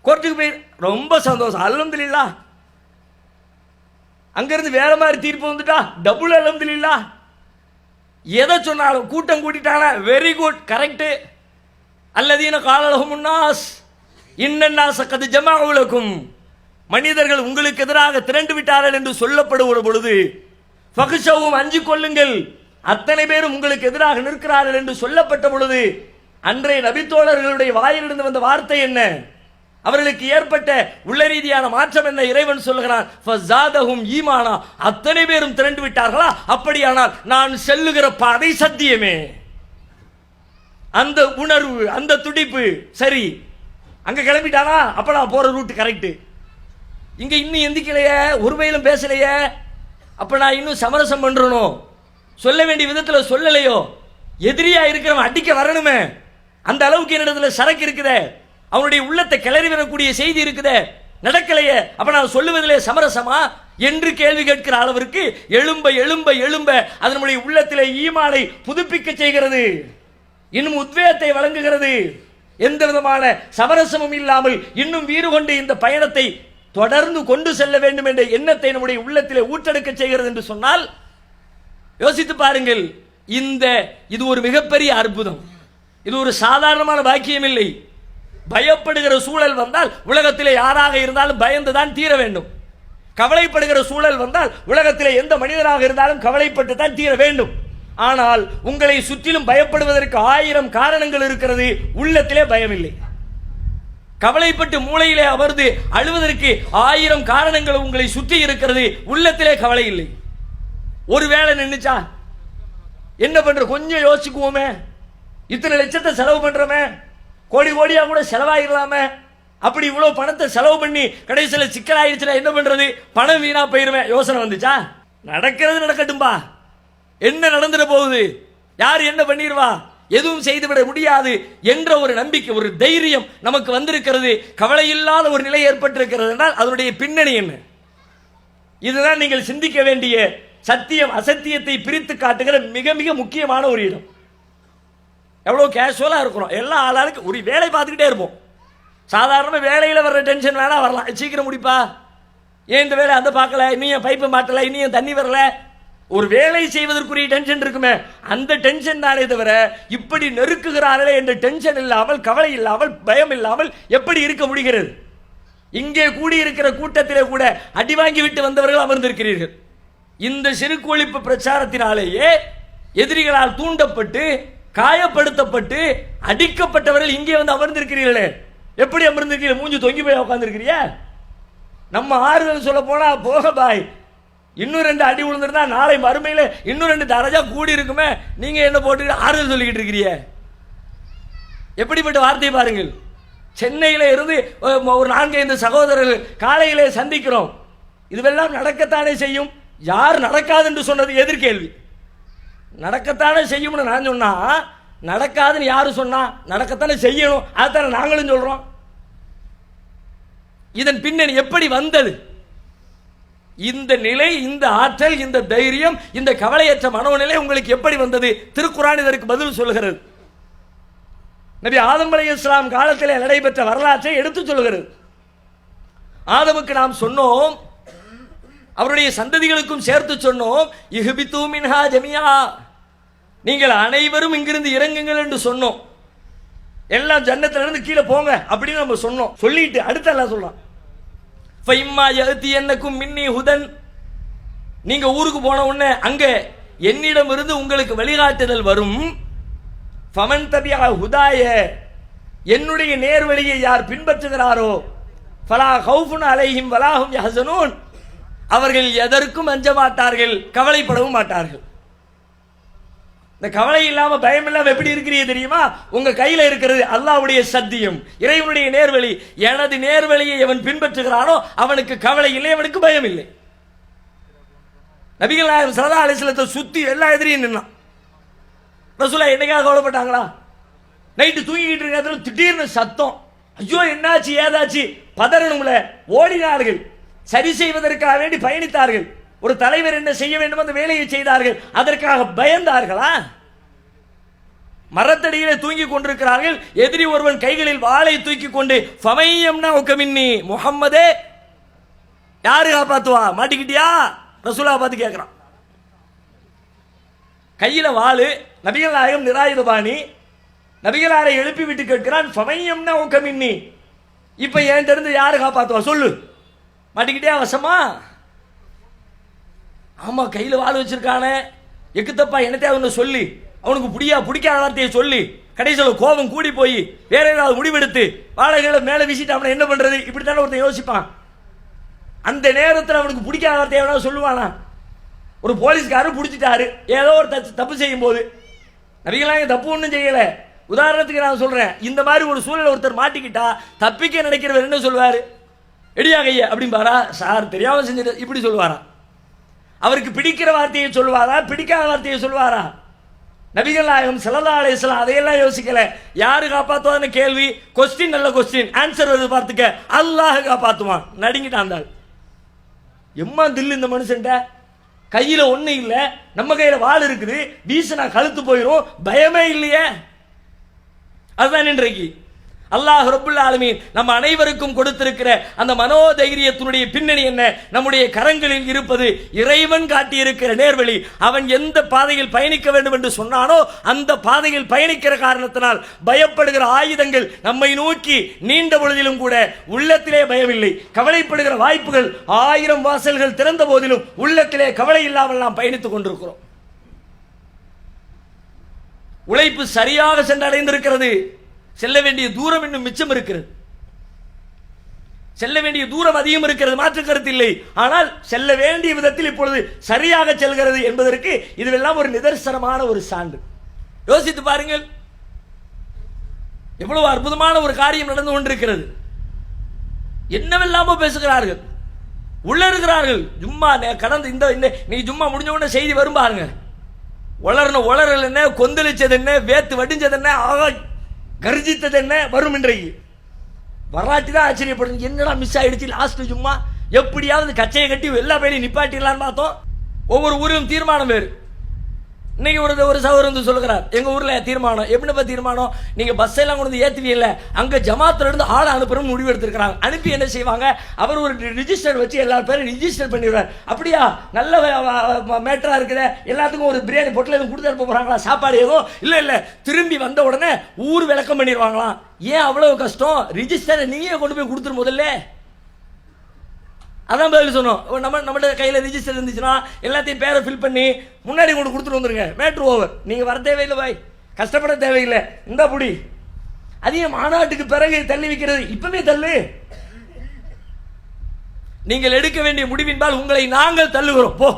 கோர்ட்டுக்கு போய் ரொம்ப சந்தோஷம், அல்ஹம்துலில்லாஹ். அங்கிருந்து வேற மாதிரி தீர்ப்பு வந்துட்டா டபுள் அல்ஹம்துலில்லாஹ். எதை சொன்னாலும் கூட்டம் கூட்டிட்டானா வெரி குட், கரெக்ட். அல்லதீன காலலஹும் முன்னாஸ் இன்னன்னாஸ கத் ஜமஅு லக்கும், மனிதர்கள் உங்களுக்கு எதிராக திரண்டு விட்டார்கள் என்று சொல்லப்படுகிற பொழுது ஃபக்ஷவும், அஞ்சிக் கொள்ளுங்கள், அத்தனை பேரும் உங்களுக்கு எதிராக நிற்கிறார்கள் என்று சொல்லப்பட்ட பொழுது அன்றைய நபித்தோழர்களுடைய வாயிலிருந்து வந்த வார்த்தை என்ன? அவர்களுக்கு ஏற்பட்ட உள்ள ரீதியான மாற்றம் என்ன? இறைவன் சொல்லுகிறான், ஃபஸாதஹும் ஈமானா, அத்தனை பேரும் திரண்டு விட்டார்களா? அப்படியானால் நான் செல்லுகிற பாதை சத்தியமே. அந்த உணர்வு, அந்த துடிப்பு, சரி அங்க கிளம்பிட்டானா, அப்ப நான் போற ரூட் கரெக்ட். இங்க இன்னும் எந்திக்கலையே, ஒரு வயலும் பேசலையே, அப்ப நான் இன்னும் சமரசம் பண்றணும், சொல்ல வேண்டிய விதத்தில் சொல்லலையோ, எதிரியா இருக்கிறவன் அடிக்க வரணுமே, அந்த அளவுக்கு என்னிடத்துல சரக்கு இருக்குதே, அவனுடைய உள்ளத்தை கிளறி வரக்கூடிய செய்தி இருக்குதே, நடக்கலையே, அப்ப நான் சொல்லுவதிலே சமரசமா என்று கேள்வி கேட்கிற அளவிற்கு எழும்ப எழும்ப எழும்ப அது நம்முடைய உள்ளத்திலே ஈமானை புதுப்பிக்க செய்கிறது, இன்னும் உத்வேகத்தை வழங்குகிறது. எந்த விதமான சமரசமும் இல்லாமல் இன்னும் வீறு கொண்டு இந்த பயணத்தை தொடர்ந்து கொண்டு செல்ல வேண்டும் என்ற எண்ணத்தை நம்முடைய உள்ளத்திலே ஊற்றெடுக்க செய்கிறது என்று சொன்னால் யோசித்து பாருங்கள். இது ஒரு மிகப்பெரிய அற்புதம், இது ஒரு சாதாரணமான பாக்கியம் இல்லை. பயப்படுகிற சூழல் வந்தால் உலகத்திலே யாராக இருந்தாலும் பயந்துதான் தீர வேண்டும். கவலைப்படுகிற சூழல் வந்தால் உலகத்திலே எந்த மனிதராக இருந்தாலும் கவலைப்பட்டு தான் தீர வேண்டும். ஆனால் உங்களை சுற்றிலும் பயப்படுவதற்கு 1000 காரணங்கள் இருக்கிறது, உள்ளத்திலே பயம் இல்லை. கவலைப்பட்டு மூளையிலே அமர்ந்து அழுவதற்கு 1000 காரணங்கள் உங்களை சுற்றி இருக்கிறது, உள்ளத்திலே கவலை இல்லை. ஒரு வேளை நின்னுச்சா என்ன பண்ற, கொஞ்சம் யோசிக்குவோமே. இத்தனை லட்சத்தை செலவு பண்றோமே, கோடி கோடியா கூட செலவாயிடலாமே, அப்படி இவ்வளவு பணத்தை செலவு பண்ணி கடைசியில் சிக்கலாயிருச்சுனா என்ன பண்றது, பணம் வீணா போயிருமே, யோசனை வந்துச்சா? நடக்கிறது நடக்கட்டும்பா, என்ன நடந்துட போகுது, யார் என்ன பண்ணிடுவா, எதுவும் செய்துவிட முடியாது என்ற ஒரு நம்பிக்கை, ஒரு தைரியம் நமக்கு வந்திருக்கிறது. கவலை இல்லாத ஒரு நிலை ஏற்பட்டிருக்கிறது என்றால் அதனுடைய பின்னணி என்ன? இதுதான் நீங்கள் சிந்திக்க வேண்டிய சத்தியம் அசத்தியத்தை பிரித்து காட்டுகிற மிக மிக முக்கியமான ஒரு இடம். எவ்வளவு கேஷுவலா இருக்கிறோம், எல்லா ஆளாளுக்கு ஒரு வேலை பார்த்துக்கிட்டே இருப்போம். சாதாரண வேலையில் வர்ற டென்ஷன் வேணா வரலாம், சீக்கிரம் முடிப்பா, ஏன் இந்த வேலை அந்த பார்க்கல, இன்னும் என் பைப்பை மாட்டல, இன்னும் என் தண்ணி வரல, ஒரு வேலை செய்வதற்குரிய டென்ஷன் இருக்குமே, அந்த டென்ஷன் தானே தவிர இப்படி நெருக்குகிறார்களே என்ற டென்ஷன் இல்லாமல், கவலை இல்லாமல், பயம் இல்லாமல் எப்படி இருக்க முடிகிறது? இங்கே கூடியிருக்கிற கூட்டத்திலே கூட அடி வாங்கி விட்டு வந்தவர்கள் அமர்ந்திருக்கிறீர்கள். இந்த சிறுகொழிப்பு பிரச்சாரத்தினாலேயே எதிரிகளால் தூண்டப்பட்டு காயப்படுத்தப்பட்டு அடிக்கப்பட்டவர்கள் இங்கே வந்து அமர்ந்திருக்கிறீர்களே, எப்படி அமர்ந்திருக்கிறீர்கள்? மூஞ்சி தொங்கி போய் உட்கார்ந்திருக்கிறியா? நம்ம ஆறுதல் சொல்ல போனா போக பாய், இன்னும் 2 அடி விழுந்துருந்தா நாளை மறுமையில் இன்னும் 2 தரஜா கூடி இருக்குமே, நீங்க என்ன போட்டு ஆறுதல் சொல்லிக்கிட்டு இருக்கிறீங்க? எப்படிப்பட்ட வார்த்தையை பாருங்கள். சென்னையில இருந்து ஒரு 4-5 சகோதரர்கள் காலையிலே சந்திக்கிறோம். இதுவெல்லாம் நடக்கத்தானே செய்யும். யார் நடக்காது என்று சொன்னது எதிர்கேள்வி. நடக்கத்தானே செய்யும்னு நான் சொன்னா, நடக்காதுன்னு யாரு சொன்னா? நடக்கத்தானே செய்யணும், அதைத்தானே நாங்களும் சொல்றோம். இதன் பின்னணி எப்படி வந்தது? இந்த நிலை, இந்த ஆற்றல், இந்த தைரியம், இந்த கவலையற்ற மனோநிலை உங்களுக்கு எப்படி வந்தது? திருக்குர்ஆன் இதற்கு பதில் சொல்கிறது. நபி ஆதம் அலைஹிஸ்ஸலாம் காலத்திலே நடைபெற்ற வரலாற்றை எடுத்து சொல்கிறது. ஆதமுக்கு நாம் சொன்னோம், அவருடைய சந்ததிகளுக்கும் சேர்த்து சொன்னோம், இஹ்பிது மின்ஹா ஜமியா, நீங்கள் அனைவரும் இங்கிருந்து இறங்குங்கள் என்று சொன்னோம். எல்லாம் ஜன்னத்திலிருந்து கீழே போங்க அப்படின்னு நம்ம சொன்னோம். சொல்லிட்டு அடுத்து எல்லாம் சொல்லலாம், ஃபைம்மா யஅதியன்னக்கும் மின்னி ஹுதன், நீங்க ஊருக்கு போன உடனே அங்க என்னிடம் இருந்து உங்களுக்கு வழிகாட்டுதல் வரும். ஃபமன் தபிஅ ஹுதாய, என்னுடைய நேர்வழியை யார் பின்பற்றுகிறாரோ, ஃபலா கௌஃபுன் அலைஹிம் வலா ஹும் யஹ்ஸனூன், அவர்கள் எதற்கும் அஞ்ச மாட்டார்கள், கவலைப்படவும் மாட்டார்கள். இந்த கவலை இல்லாம பயம் இல்லாம எப்படி இருக்கிறீங்க தெரியுமா? உங்க கையில இருக்கிறது அல்லாஹ்வுடைய சத்தியம், இறைவனுடைய நேர்வழி. எனது நேர்வழியை எவன் பின்பற்றுகிறானோ அவனுக்கு கவலை இல்லை, அவனுக்கு பயம் இல்லை. நபிகள் நாயகம் ஸல்லல்லாஹு அலைஹி வஸல்லத்தை சுத்தி எல்லா எதிரியும் நின்னான். ரசூலுல்லாஹ் என்னைக்காக கவலைப்பட்டாங்களா? நைட்டு தூங்கிக்கிட்டு இருக்க நேரத்தில் திடீர்னு சத்தம், ஐயோ என்னாச்சு ஏதாச்சு, பதறணும்ல, ஓடினார்கள். சரி செய்வதற்காக வேண்டி பயணித்தார்கள். ஒரு தலைவர் என்ன செய்ய வேண்டும் அந்த வேலையை செய்தார்கள். அதற்காக பயந்தார்களா? மரத்தடியிலே தூங்கி கொண்டிருக்கிறார்கள். எதிரி ஒருவன் கைகளில் வாளை தூக்கி கொண்டு ஃபமையம்னா உக்கமின்னி, முஹம்மதே யாரு காப்பாத்துவா, மாட்டிக்கிட்டியா? ரசூலா பார்த்து கேட்கிறான். கையில வாளு, நபிகள் நாயகம் நிராயுதபாணி, நபிகளாரை எழுப்பி விட்டு கேட்கிறான், ஃபமையம்னா உக்கமின்னி, இப்ப என்கிட்ட இருந்து யாரு காப்பாத்துவா சொல்லு, மாட்டிக்கிட்டியா வசமா? ஆமா, கையில வாள் வச்சிருக்கானே, எக்குத்தப்பா என்னத்தை அவனு சொல்லி, அவனுக்கு பிடிக்காத வார்த்தையை சொல்லி கடைசியில் கோபம் கூடி போய் வேற ஏதாவது முடிவெடுத்து வாழைகளை மேலே வீசிட்டு அவனை என்ன பண்றது, இப்படித்தானே ஒருத்தன் யோசிப்பான். அந்த நேரத்தில் அவனுக்கு பிடிக்காத வார்த்தையை எவனாவது சொல்லுவானா? ஒரு போலீஸ்காரர் பிடிச்சிட்டாரு ஏதோ ஒரு தப்பு செய்யும் போது, நபிகளாம் தப்பு ஒன்றும் செய்யல. உதாரணத்துக்கு நான் சொல்றேன், இந்த மாதிரி ஒரு சூழல் ஒருத்தர் மாட்டிக்கிட்டா தப்பிக்க நினைக்கிறவர் என்ன சொல்வாரு? எடியா கைய அப்படின்பாரா? சார் தெரியாம செஞ்சுட்டு இப்படி சொல்லுவாரா? அவருக்கு பிடிக்கிற வார்த்தையை சொல்லுவாரா, பிடிக்காத வார்த்தையை சொல்லுவாரா? நபிகள் நாயகம் ஸல்லல்லாஹு அலைஹி வஸல்லம் அதையெல்லாம் யோசிக்கல. யாரு காப்பாத்துவான்னு கேள்வி, கொஸ்டின் நல்ல கொஸ்டின், ஆன்சர் வருது பார்த்துக்க, அல்லாஹ் காப்பாத்துவான். நடுங்கிட்டான். எம்மா தில்லு இந்த மனுஷன்ட்ட, கையில ஒண்ணு இல்ல, நம்ம கையில வாள் இருக்குது, வீசினா கழுத்து போயிடும், பயமே இல்லையே. அதுதான் இன்றைக்கு அல்லாஹ் ரப்புல் ஆலமீன் நம்ம அனைவருக்கும் கொடுத்திருக்கிற அந்த மனோதைரியத்தினுடைய பின்னணி என்ன? நம்முடைய கரங்களில் இருப்பது இறைவன் காட்டியிருக்கிற நேர்வழி. அவன் எந்த பாதையில் பயணிக்க வேண்டும் என்று சொன்னானோ அந்த பாதையில் பயணிக்கிற காரணத்தினால் பயப்படுகிற ஆயுதங்கள் நம்மை நோக்கி நீண்ட பொழுதிலும் கூட உள்ளத்திலே பயமில்லை. கவலைப்படுகிற வாய்ப்புகள் 1000 வாசல்கள் திறந்த போதிலும் உள்ளத்திலே கவலை இல்லாமல் நாம் பயணித்துக் கொண்டிருக்கிறோம். உழைப்பு சரியாக சென்றடைந்திருக்கிறது. செல்ல வேண்டிய தூரம் இன்னும் மிச்சம் இருக்கிறது. செல்ல வேண்டிய தூரம் அதிகம் இருக்கிறது, மாற்று கருத்து இல்லை. ஆனால் செல்ல வேண்டிய விதத்தில் இப்பொழுது சரியாக செல்கிறது என்பதற்கு இதுவெல்லாம் ஒரு நிதர்சனமான ஒரு சான்று. யோசித்து பாருங்கள், எவ்வளவு அற்புதமான ஒரு காரியம் நடந்து கொண்டிருக்கிறது. என்னவெல்லாமோ பேசுகிறார்கள், உள்ள இருக்கிறார்கள். ஜும்மா கடந்த இந்த நீ ஜும்மா முடிஞ்ச உடனே செய்தி வரும் பாருங்க. உளறல் என்ன, கொந்தளிச்சது என்ன, வேத்து வடிஞ்சது என்ன, கர்ஜித்தது என்ன வரும். இன்றைக்கு வரலாற்று தான் ஆச்சரியப்படும். என்னடா மிஸ் ஆயிடுச்சு லாஸ்ட் ஜும்மா, எப்படியாவது கச்சையை கட்டி எல்லா பேரையும் நிப்பாட்டிடலான்னு பார்த்தோம். ஒவ்வொரு ஊரிலும் தீர்மானம் வேறு. இன்னைக்கு ஒரு சகோதரர் வந்து சொல்லுகிறார், எங்க ஊர்ல தீர்மானம். எப்படிப்பா தீர்மானம்? நீங்க பஸ் எல்லாம் கொண்டு வந்து ஏத்துவீங்கல்ல, அங்க ஜமாத்துல இருந்து ஆளை அனுப்புறோம் முடிவு எடுத்திருக்கிறாங்க. அனுப்பி என்ன செய்வாங்க, அவர் ஒரு ரிஜிஸ்டர் வச்சு எல்லா பேரும் ரிஜிஸ்டர் பண்ணிடுவார். அப்படியா, நல்ல மேட்டரா இருக்குது, எல்லாத்துக்கும் ஒரு பிரியாணி பொட்டில் எதுவும் கொடுத்து அனுப்ப போறாங்களா, சாப்பாடு எதுவும் இல்ல, திரும்பி வந்த உடனே ஊர் விளக்கம் பண்ணிடுவாங்களாம். ஏன் அவ்வளவு கஷ்டம்? ரிஜிஸ்டரை நீயே கொண்டு போய் கொடுத்துரு முதல்ல. அதான் பதில் சொன்னோம். நம்மகிட்ட கையில் ரிஜிஸ்டர் இருந்துச்சுன்னா எல்லாத்தையும் பேரை ஃபில் பண்ணி முன்னாடி கொண்டு கொடுத்துட்டு வந்துருங்க, மேட்ரு ஓவர். நீங்கள் வர தேவையில்லை பாய், கஷ்டப்பட தேவையில்லை, இந்த புடி. அதிக மாநாட்டுக்கு பிறகு தள்ளி வைக்கிறது, இப்பவே தள்ளு. நீங்கள் எடுக்க வேண்டிய முடிவின்பால் உங்களை நாங்கள் தள்ளுகிறோம் போ.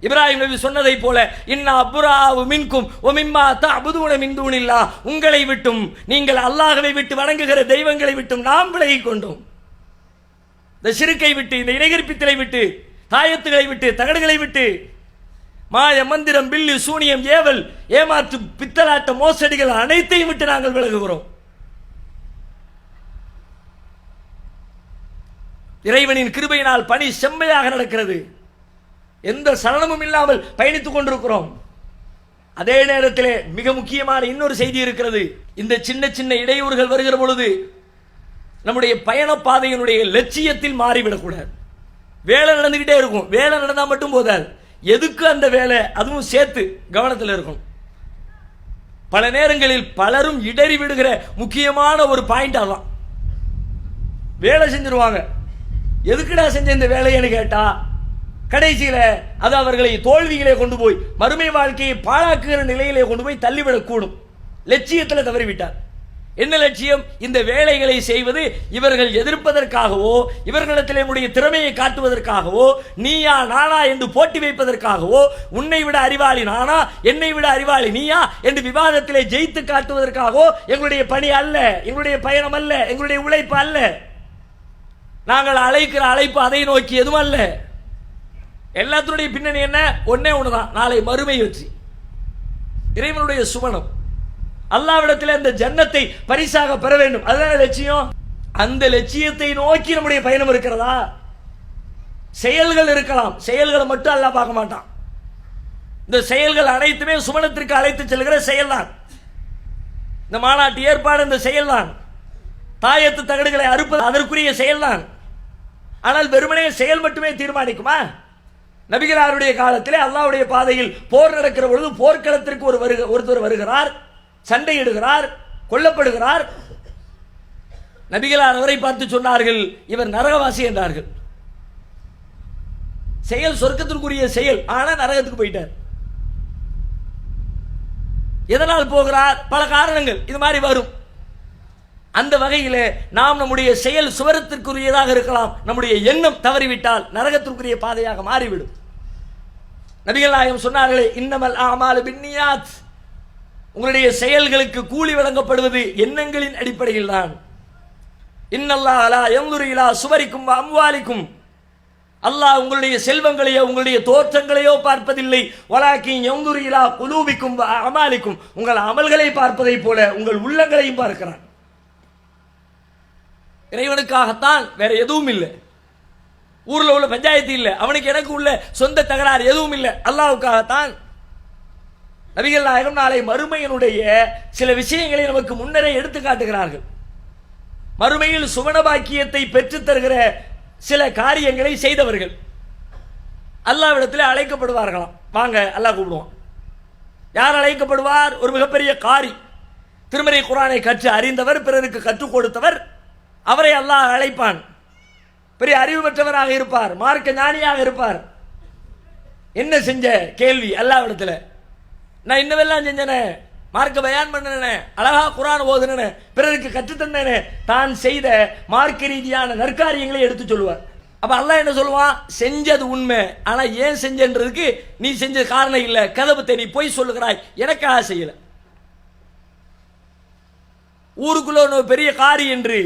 இப்ராஹிம் நபி சொன்னதை போல இன்னா அப்ராவு மின்கும் ஒமிம்மா தஅபுதுன மின் தூனில்லாஹ், உங்களை விட்டும் நீங்கள் அல்லாஹ்வை விட்டு வணங்குகிற தெய்வங்களை விட்டும் நாம் விலகிக் கொண்டோம். இந்த ஷிர்க்கை விட்டு, இந்த இணைகற்பித்தலை விட்டு, தாயத்துகளை விட்டு, தகடுகளை விட்டு, மாய மந்திரம், பில்லு, சூனியம், ஏவல், ஏமாற்று, பித்தலாட்ட, மோசடிகள் அனைத்தையும் விட்டு நாங்கள் விலகுகிறோம். இறைவனின் கிருபையினால் பணி செம்மையாக நடக்கிறது. எந்த சலனமும் இல்லாமல் பயணித்துக் கொண்டிருக்கிறோம். அதே நேரத்திலே மிக முக்கியமான இன்னொரு செய்தி இருக்கிறது. இந்த சின்ன சின்ன இடையூறுகள் வருகிற பொழுது நம்முடைய பயண பாதையினுடைய லட்சியத்தில் மாறிவிடக்கூடாது. வேலை நடந்துகிட்டே இருக்கும். வேலை நடந்தால் மட்டும் போதாது, எதுக்கு அந்த வேலை அதுவும் சேர்த்து கவனத்தில் இருக்கும். பல நேரங்களில் பலரும் இடறி விடுகிற முக்கியமான ஒரு பாயிண்ட் அதான். வேலை செஞ்சிருவாங்க, எதுக்குடா செஞ்ச இந்த வேலைன்னு கேட்டா கடைசியில் அது அவர்களை தோல்வியிலே கொண்டு போய் மறுமை வாழ்க்கையை பாழாக்குகிற நிலையிலே கொண்டு போய் தள்ளிவிடக்கூடும். லட்சியத்தில் தவறிவிட்டார். என்ன லட்சியம்? இந்த வேலைகளை செய்வது இவர்கள் எதிர்ப்பதற்காகவோ, இவர்களிடத்தில் என்னுடைய திறமையை காட்டுவதற்காகவோ, நீயா நானா என்று போட்டி வைப்பதற்காகவோ, உன்னை விட அறிவாளி நானா, என்னை விட அறிவாளி நீயா என்று விவாதத்திலே ஜெயித்து காட்டுவதற்காகவோ எங்களுடைய பணி அல்ல, எங்களுடைய பயணம் அல்ல, எங்களுடைய உழைப்பு அல்ல. நாங்கள் அழைக்கிற அழைப்பு அதை நோக்கி எதுவும் அல்ல. எல்லாத்தினுடைய பின்னணி என்ன? ஒன்னே ஒண்ணுதான், நாளை மறுமை வெற்றி, இறைவனுடைய சுவனம், அல்லாஹ்விடத்தில் அந்த ஜன்னத்தை பரிசாக பெற வேண்டும். அதுதான் லட்சியம். அந்த லட்சியத்தை நோக்கி நம்முடைய பயணம் இருக்கிறதா? செயல்கள் இருக்கலாம், செயல்களை மட்டும் அல்லாஹ் பார்க்க மாட்டான். இந்த செயல்கள் அனைத்துமே சுவனத்திற்கு அழைத்து செல்கிற செயல்தான். இந்த மாநாட்டு ஏற்பாடு இந்த செயல்தான். தாயத்து தகடுகளை அறுப்பது அதற்குரிய செயல்தான். ஆனால் வெறுமனே செயல் மட்டுமே தீர்மானிக்குமா? நபிகளாருடைய காலத்திலே அல்லாஹ்வுடைய பாதையில் போர் நடக்கிற பொழுது போர்க்களத்திற்கு ஒருத்தர் வருகிறார், சண்டையிடுகிறார், கொல்லப்படுகிறார். நபிகளார் அவரை பார்த்து சொன்னார்கள், இவர் நரகவாசி என்றார்கள். செயல் சொர்க்கத்திற்குரிய செயல், ஆனா நரகத்துக்கு போயிட்டார். எதனால் போகிறார்? பல காரணங்கள் இது மாதிரி வரும். அந்த வகையிலே நாம் நம்முடைய செயல் சுவரத்திற்குரியதாக இருக்கலாம், நம்முடைய எண்ணம் தவறிவிட்டால் நரகத்திற்குரிய பாதையாக மாறிவிடும். நபிகள் நாயகம் சொன்னார்களே, இன்னமல் அமாலு பின்னியாத், உங்களுடைய செயல்களுக்கு கூலி வழங்கப்படுவது எண்ணங்களின் அடிப்படையில் தான். இன்னல்லாஹ் லா யன்துரு இலா சுவரிக்கும் வ அம்வாலிக்கும், அல்லாஹ் உங்களுடைய செல்வங்களையோ உங்களுடைய தோற்றங்களையோ பார்ப்பதில்லை. வலாக்கின் யன்துரு இலா குலூபிக்கும் வ அமாலிக்கும், உங்கள் அமல்களை பார்ப்பதை போல உங்கள் உள்ளங்களையும் பார்க்கிறான். இறைவனுக்காகத்தான், வேற எதுவும் இல்லை. ஊர்ல உள்ள பஞ்சாயத்து இல்லை, அவனுக்கு எனக்கு உள்ள சொந்த தகராறு எதுவும் இல்லை, அல்லாஹ்வுக்காகத்தான். நபிகள் நாயகம் நாளை மறுமையினுடைய சில விஷயங்களை நமக்கு முன்னரே எடுத்து காட்டுகிறார்கள். மறுமையில் சுவனபாக்கியத்தை பெற்றுத் தருகிற சில காரியங்களை செய்தவர்கள் அல்லாஹ்விடத்தில் அழைக்கப்படுவார்களாம். வாங்க, அல்லாஹ் கூப்பிடுவான். யார் அழைக்கப்படுவார்? ஒரு மிகப்பெரிய காரி, திருமறை குர்ஆனை கற்று அறிந்தவர், பிறருக்கு கற்றுக் கொடுத்தவர், அவரை அல்லாஹ் அழைப்பான். பெரிய அறிவு பெற்றவராக இருப்பார், மார்க்க ஞானியாக இருப்பார். என்ன செஞ்ச கேள்வி அல்லாஹ்விடத்தில், நான் இன்னவெல்லாம் செஞ்சனே, மார்க்க பயான் பண்ணனே, அழகா குர்ஆன் ஓதுனே, பிறருக்கு கற்றுத்தந்தனே, தான் செய்த மார்க்க ரீதியான நற்காரியங்களை எடுத்து சொல்லுவார். அப்ப அல்லாஹ் என்ன சொல்லுவான்? செஞ்சது உண்மை, ஆனா ஏன் செஞ்சன்றதுக்கு நீ செஞ்ச காரணம் இல்லை, கதபத்தை நீ போய் சொல்லுகிறாய், எனக்காக செய்யல. ஊருக்குள்ள பெரிய காரி என்று,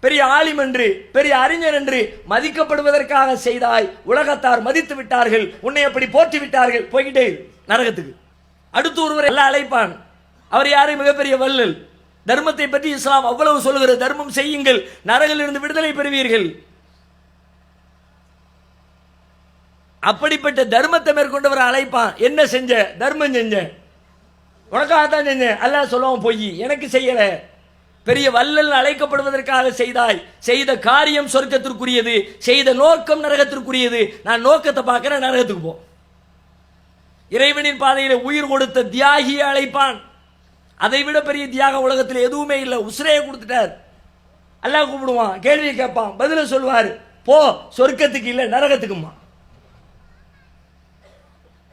பெரிய ஆலிம் என்று, பெரிய அறிஞர் என்று மதிக்கப்படுவதற்காக செய்தாய், உலகத்தார் மதித்து விட்டார்கள், உன்னை அப்படி போற்றி விட்டார்கள், போய்கிட்டே நரகத்துக்கு. அடுத்து ஒருவர் எல்லாம் அழைப்பான். அவர் யாரு? மிகப்பெரிய வள்ளல். தர்மத்தை பற்றி இஸ்லாம் அவ்வளவு சொல்லுகிற, தர்மம் செய்யுங்கள், நரகிலிருந்து விடுதலை பெறுவீர்கள். அப்படிப்பட்ட தர்மத்தை மேற்கொண்டவர் அழைப்பான். என்ன செஞ்ச? தர்மம் செஞ்ச, உனக்காகத்தான் செஞ்சேன். அல்லாஹ் சொல்லுவான், பொய், எனக்கு செய்யல. பெரிய வள்ளல் அழைக்கப்படுவதற்காக செய்தாய், செய்த காரியம் சொர்க்கத்திற்குரியது, செய்த நோக்கம் நரகத்திற்குரியது. நான் நோக்கத்தை பார்க்கிறேன், நரகத்துக்கு போ. இறைவனின் பாதையில் உயிர் கொடுத்த தியாகியை அழைப்பான். அதை விட பெரிய தியாக உலகத்தில் எதுவுமே இல்லை. உசிரையை கொடுத்துட்டார். அல்லாஹ் கூப்பிடுவான், கேள்வி கேட்பான், பதில சொல்லுவார், போ சொர்க்கத்துக்கு இல்லை நரகத்துக்குமா.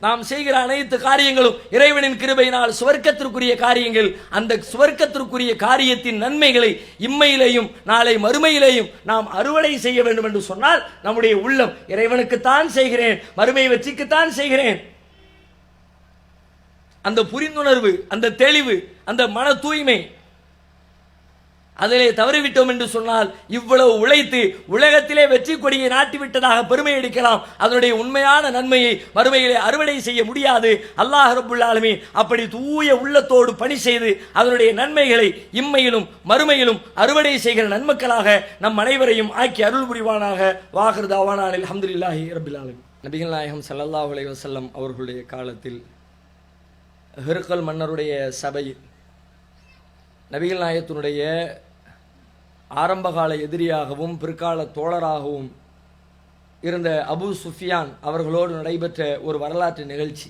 நாம் செய்கிற அனைத்து காரியங்களும் இறைவனின் கிருபையினால் சுவர்க்கத்திற்குரிய காரியங்கள். அந்த சுவர்க்கத்திற்குரிய காரியத்தின் நன்மைகளை இம்மையிலேயும் நாளை மறுமையிலேயும் நாம் அறுவடை செய்ய வேண்டும் என்று சொன்னால் நம்முடைய உள்ளம் இறைவனுக்குத்தான் செய்கிறேன், மறுமை வெற்றிக்குத்தான் செய்கிறேன், அந்த புரிந்துணர்வு, அந்த தெளிவு, அந்த மன தூய்மை அதிலே தவறிவிட்டோம் என்று சொன்னால் இவ்வளவு உழைத்து உலகத்திலே வெற்றி கொடியை நாட்டிவிட்டதாக பெருமை அடிக்கலாம். அதனுடைய உண்மையான நன்மையை மறுமையிலே அறுவடை செய்ய முடியாது. அல்லாஹ் ரப்புல் ஆலமீன் அப்படி தூய உள்ளத்தோடு பணி செய்து அதனுடைய நன்மைகளை இம்மையிலும் மறுமையிலும் அறுவடை செய்கிற நன்மக்களாக நம் அனைவரையும் ஆக்கி அருள் புரிவானாக. வாஹிர் தஅவானா அல்ஹம்துலில்லாஹி ரப்பில் ஆலமீன். நபிகள் நாயகம் ஸல்லல்லாஹு அலைஹி வஸல்லம் அவர்களுடைய காலத்தில் ஹிர்கல் மன்னருடைய சபையில் நபிகள் நாயகத்தினுடைய ஆரம்பகால எதிரியாகவும் பிற்கால தோழராகவும் இருந்த அபு சுஃபியான் அவர்களோடு நடைபெற்ற ஒரு வரலாற்று நிகழ்ச்சி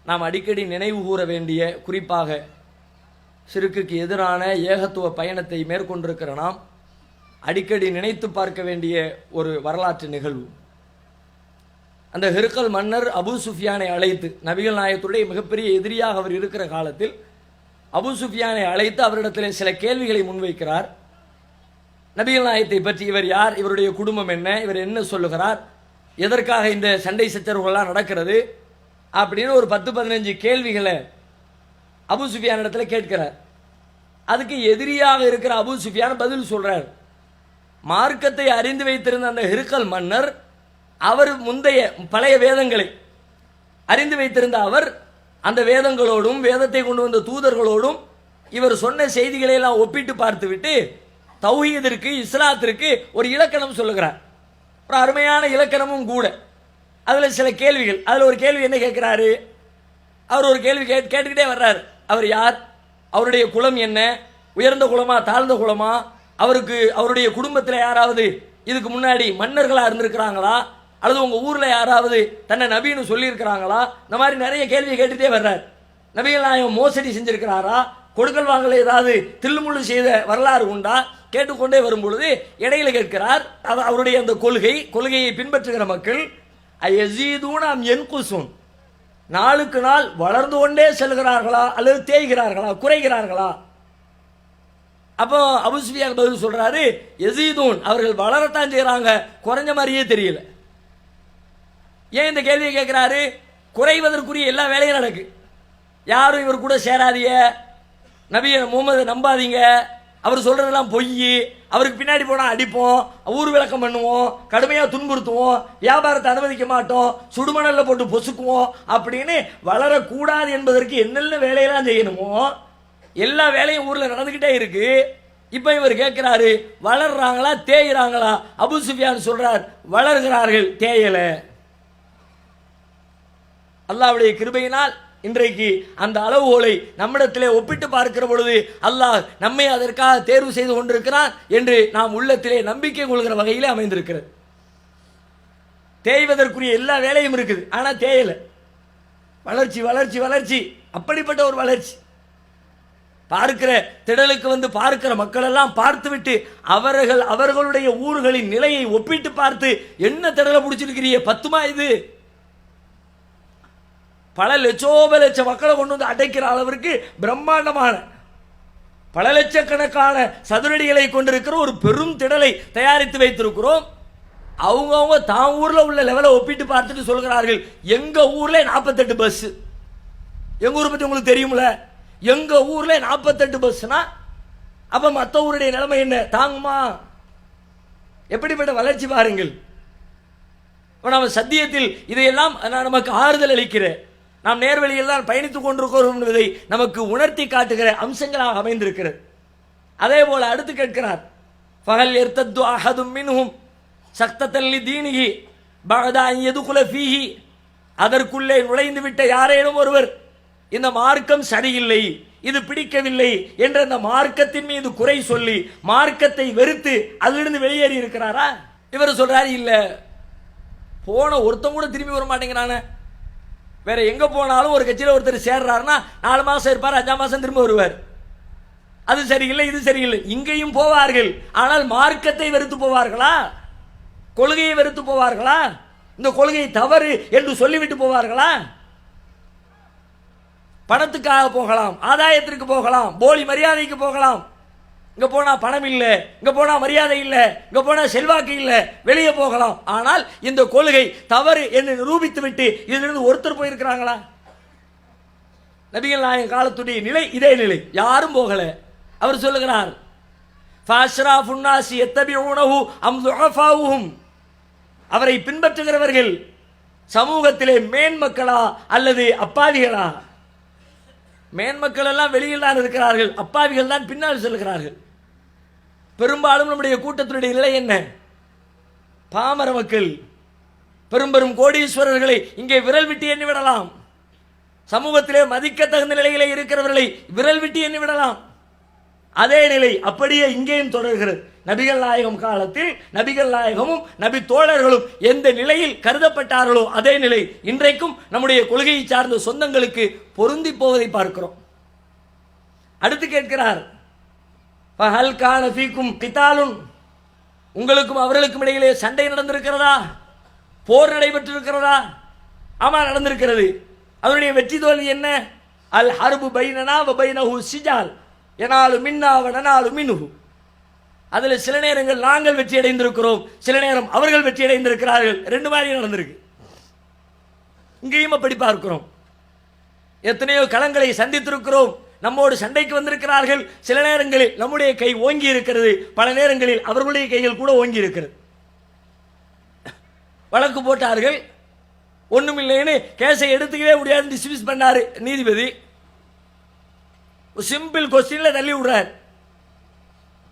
நாம் அடிக்கடி நினைவு கூற வேண்டிய, குறிப்பாக ஷிர்க்குக்கு எதிரான ஏகத்துவ பயணத்தை மேற்கொண்டிருக்கிற நாம் அடிக்கடி நினைத்து பார்க்க வேண்டிய ஒரு வரலாற்று நிகழ்வு. அந்த ஹிர்கல் மன்னர் அபு சுஃபியானை அழைத்து, நபிகள் நாயகத்துடைய மிகப்பெரிய எதிரியாக அவர் இருக்கிற காலத்தில் அபு சுஃபியானை அழைத்து அவரிடத்தில் சில கேள்விகளை முன்வைக்கிறார். நபிகள் நாயகத்தை பற்றி, இவர் யார், இவருடைய குடும்பம் என்ன, இவர் என்ன சொல்லுகிறார், எதற்காக இந்த சண்டை சச்சரவுகள்லாம் நடக்கிறது அப்படின்னு ஒரு 10-15 கேள்விகளை அபு சுஃபியான் இடத்துல கேட்கிறார். அதுக்கு எதிரியாக இருக்கிற அபு சுஃபியான் பதில் சொல்றார். மார்க்கத்தை அறிந்து வைத்திருந்த அந்த ஹிர்கல் மன்னர், அவர் முந்தைய பழைய வேதங்களை அறிந்து வைத்திருந்த அவர் அந்த வேதங்களோடும் வேதத்தை கொண்டு வந்த தூதர்களோடும் இவர் சொன்ன செய்திகளை எல்லாம் ஒப்பிட்டு பார்த்துவிட்டு தௌஹீதிற்கு, இஸ்லாத்திற்கு ஒரு இலக்கணம் சொல்லுகிறார். ஒரு அருமையான இலக்கணமும் கூட. அதில் சில கேள்விகள், அதில் ஒரு கேள்வி என்ன கேட்கிறாரு, அவர் ஒரு கேள்வி கேட்டுக்கிட்டே வர்றார். அவர் யார், அவருடைய குலம் என்ன, உயர்ந்த குலமா தாழ்ந்த குலமா, அவருடைய குடும்பத்தில் யாராவது இதுக்கு முன்னாடி மன்னர்களாக இருந்திருக்கிறாங்களா, அல்லது உங்கள் ஊரில் யாராவது தன்னை நபின்னு சொல்லியிருக்கிறாங்களா, இந்த மாதிரி நிறைய கேள்வியை கேட்டுகிட்டே வர்றார். நபிகள் நாயகம் மோசடி செஞ்சிருக்கிறாரா, கொடுக்கல் வாங்கல ஏதாவது தில்லுமுள்ளு செய்த வரலாறு உண்டா, கேட்டுக்கொண்டே வரும் பொழுது இடையில கேட்கிறார். அவருடைய அந்த கொள்கையை பின்பற்றுகிற மக்கள் அயஸீதுன யன்குஸூன், நாளுக்கு நாள் வளர்ந்து கொண்டே செல்கிறார்களா அல்லது தேய்கிறார்களா, குறைகிறார்களா? அப்போ அபூ சுஃபியான் பதில் சொல்றாரு, யஸீதூன், அவர்கள் வளரத்தான் செய்கிறாங்க, குறைஞ்ச மாதிரியே தெரியல. ஏன் இந்த கேள்வியை கேட்கிறாரு? குறைவதற்குரிய எல்லா வேலையும் நடக்கு. யாரும் இவர் கூட சேராதீங்க, நபி முகமது நம்பாதீங்க, அவர் சொல்றதெல்லாம் பொய், அவருக்கு பின்னாடி போனால் அடிப்போம், ஊர் விளக்கம் பண்ணுவோம், கடுமையாக துன்புறுத்துவோம், வியாபாரத்தை அனுமதிக்க மாட்டோம், சுடுமணல்ல போட்டு பொசுக்குவோம் அப்படின்னு வளரக்கூடாது என்பதற்கு என்னென்ன வேலையெல்லாம் செய்யணுமோ எல்லா வேலையும் ஊரில் நடந்துக்கிட்டே இருக்கு. இப்போ இவர் கேட்கிறாரு, வளர்றாங்களா தேய்கிறாங்களா? அபூ சுஃபியான் சொல்றார், வளர்கிறார்கள், தேயல. அல்லாஹ்வுடைய கிருபையினால் இன்றைக்கு அந்த அளவுகோலை நம்மிடத்திலே ஒப்பிட்டு பார்க்கிற பொழுது அல்லாஹ் நம்மை அதற்காக தேர்வு செய்து கொண்டிருக்கிறான் என்று நாம் உள்ளத்திலே நம்பிக்கை கொள்கிற வகையிலே அமைந்திருக்கிறது. தேய்வதற்குரிய எல்லா வேலையும் இருக்குது, ஆனால் தேயல. வளர்ச்சி வளர்ச்சி வளர்ச்சி, அப்படிப்பட்ட ஒரு வளர்ச்சி. பார்க்கிற திடலுக்கு வந்து பார்க்கிற மக்கள் எல்லாம் பார்த்துவிட்டு அவர்களுடைய ஊர்களின் நிலையை ஒப்பிட்டு பார்த்து, என்ன திடலை பிடிச்சிருக்கிறீங்க, பத்துமா இது? பல லட்ச மக்களை கொண்டு வந்து அடைக்கிற அளவிற்கு பிரம்மாண்டமான பல லட்சக்கணக்கான சதுரடிகளை கொண்டிருக்கிற ஒரு பெரும் திடலை தயாரித்து வைத்திருக்கிறோம். அவங்கவுங்க தான் ஊர்ல உள்ள லெவலை ஒப்பிட்டு பார்த்துட்டு சொல்கிறார்கள், எங்க ஊர்ல 48 பஸ். எங்க ஊரை பத்தி உங்களுக்கு தெரியும்ல, எங்க ஊர்ல 48 பஸ்னா அப்ப மற்ற ஊருடைய நிலைமை என்ன தாங்குமா? எப்படிப்பட்ட வளர்ச்சி பாருங்கள். நம்ம சத்தியத்தில் இதையெல்லாம் நமக்கு ஆறுதல் அளிக்கிற, நாம் நேர்வழியில் தான் பயணித்துக் கொண்டிருக்கிறோம் என்பதை நமக்கு உணர்த்தி காட்டுகிற அம்சங்களாக அமைந்திருக்கிறது. அதே போல அடுத்து கேட்கிறார், ஃபஹல் யர்தத்து அஹதும் மின்ஹும் சக்தத்தன் லிதீனிஹி பஅத அன் யதுகுல ஃபீஹி, அதற்குள்ளே நுழைந்து விட்ட யாரேனும் ஒருவர் இந்த மார்க்கம் சரியில்லை, இது பிடிக்கவில்லை என்ற அந்த மார்க்கத்தின் மீது குறை சொல்லி மார்க்கத்தை வெறுத்து அதிலிருந்து வெளியேறி இருக்கிறாரா? இவர் சொல்றாரு, இல்ல, போன ஒருத்தன் கூட திரும்பி வர மாட்டேங்கிறானே. வேற எங்க போனாலும் ஒரு கட்சியில் ஒருத்தர் சேர்றாருன்னா 4 மாசம் இருப்பார், 5ஆம் மாசம் திரும்ப வருவார். அது சரியில்லை, இது சரியில்லை. இங்கேயும் போவார்கள், ஆனால் மார்க்கத்தை வெறுத்து போவார்களா, கொள்கையை வெறுத்து போவார்களா? இந்த கொள்கை தவறு என்று சொல்லிவிட்டு போவார்களா? பணத்துக்காக போகலாம், ஆதாயத்திற்கு போகலாம், போலி மரியாதைக்கு போகலாம். இங்க போனா பணம் இல்லை, இங்க போனா மரியாதை இல்லை, இங்க போனா செல்வாக்கு இல்லை, வெளியே போகலாம். ஆனால் இந்த கொள்கை தவறு என்று நிரூபித்து விட்டு இதிலிருந்து ஒருத்தர் போயிருக்கிறாங்களா? நபிகள் நாயகம் காலத்துடைய நிலை இதே நிலை, யாரும் போகல. அவர் சொல்லுகிறார், அவரை பின்பற்றுகிறவர்கள் சமூகத்திலே மேன்மக்களா அல்லது அப்பாவிகளா? மேன்மக்கள் எல்லாம் வெளியில் தான் இருக்கிறார்கள், அப்பாவிகள் தான் பின்னால் செல்கிறார்கள். பெரும்பாலும் நம்முடைய கூட்டத்தினுடைய நிலை என்ன? பாமர மக்கள், பெரும் பெரும் கோடீஸ்வரர்களை இங்கே விரல் விட்டு எண்ணி விடலாம். சமூகத்திலே மதிக்க தகுந்த நிலையிலே இருக்கிறவர்களை விரல் விட்டு எண்ணி விடலாம். அதே நிலை அப்படியே இங்கேயும் தொடர்கிறது. நபிகள் நாயகம் காலத்தில் நபிகள் நாயகமும் நபி தோழர்களும் எந்த நிலையில் கருதப்பட்டார்களோ அதே நிலை இன்றைக்கும் நம்முடைய கொள்கையை சார்ந்த சொந்தங்களுக்கு பொருந்தி போவதை பார்க்கிறோம். அடுத்து கேட்கிறார், உங்களுக்கும் அவர்களுக்கும் இடையிலே சண்டை நடந்திருக்கிறதா? போர் நடைபெற்றிருக்கிறதா? ஆமா, நடந்திருக்கிறது. அதனுடைய வெற்றி தோல்வி என்ன? அல் ஹர்பு பைனனா வ பைனஹு சிஜால் யனாலு மின்னா வ நனாலு மின்ஹு. அதில் சில நேரங்கள் நாங்கள் வெற்றி அடைந்திருக்கிறோம், சில நேரம் அவர்கள் வெற்றி அடைந்திருக்கிறார்கள். ரெண்டு மாதிரி நடந்திருக்கு. இங்கேயும் அப்படி பார்க்கிறோம். எத்தனையோ களங்களை சந்தித்திருக்கிறோம். நம்மோடு சண்டைக்கு வந்திருக்கிறார்கள். சில நேரங்களில் நம்முடைய கை ஓங்கி இருக்கிறது, பல நேரங்களில் அவர்களுடைய கைகள் கூட ஓங்கி இருக்கிறது. வழக்கு போட்டார்கள், ஒண்ணுமில்லைன்னு கேஸை எடுத்துக்கவே முடியாது டிஸ்மிஸ் பண்ணாரு நீதிபதி. சிம்பிள் கொஸ்டின்ல தள்ளி விடுறார்.